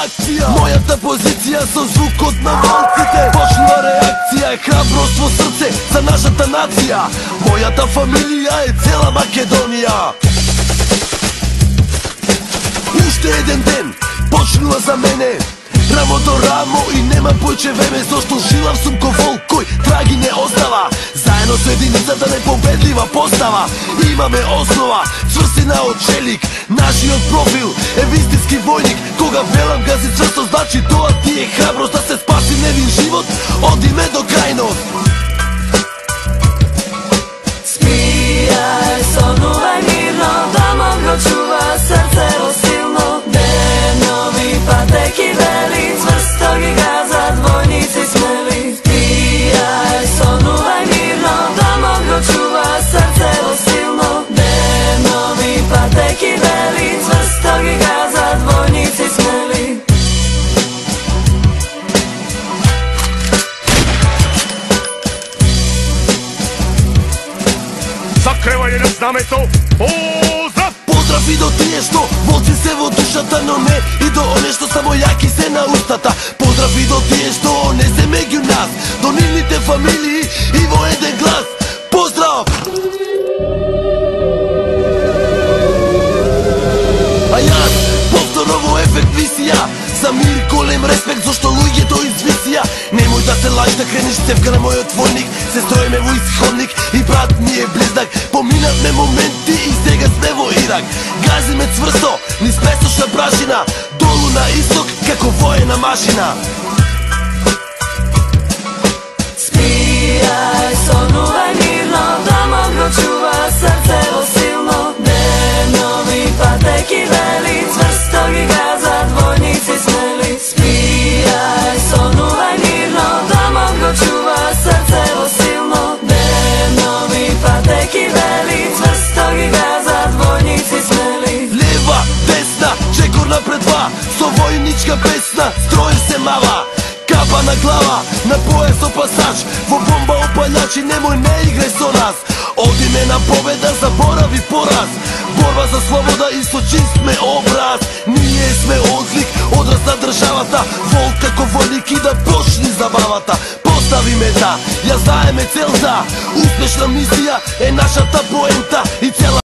акција. Мојата позиција со звукот на волците. Почнува реакција, е храброст во срце за нашата нација. Мојата фамилија е цела Македонија. Уште еден ден почнува за мене, рамо до рамо и нема појче време, зашто жилав сум ко волк кој траги не остава. Заедно со единицата непобедлива постава. Имаме основа, цврстина од челик. Нашиот профил е вистински војник. Кога велам гази цврсто, значи тоа ти е храброст да се спаси невин живот. Одиме до крајност. Спијај, сонувај мирно, домот го чува срцево силно. Денови патеки вели, цврсто ги газат војници смели. Спијај, сонувај мирно, домот го чува срцево силно. Денови патеки вели, цврсто ги газат војници смели. Закревање на знамето, поздрав! Поздрав и до тие што волци се во душата, но не и до оне што само јаки се на устата. Поздрав и до тие што не се меѓу нас, до нивните фамилии и во еден глас. Поздрав! А јас повторно во ефект висија, за мир голем респект, зашто луѓето извисија. Немој да се лажи да крениш цевка на мојот војник. Се строиме во исходник и брат ми е близнак. Поминавме моменти и сега сме во Ирак. Газиме цврсто, низ песочна прашина, долу на исток како воена машина. Спијај, сонувај мирно, домот го чува срцево силно. Денови патеки вели, цврсто ги газат војници смели. Спијај, сонувај мирно, домот го чува срцево силно. Денови патеки вели, цврсто ги газат војници смели. Лева, десна, чекор напред два, со војничка песна, строи се мава. Капа на глава, на појас опасач, во бомба опалјачи, немој не играј со нас. Одиме на победа, заборави пораз. Борба за слобода и со чист сме образ. Ние сме одлик, одраз на државата. Волк како војник и да почни забавата. Постави мета, ја знаеме целта. Успешна мисија е нашата поента и цела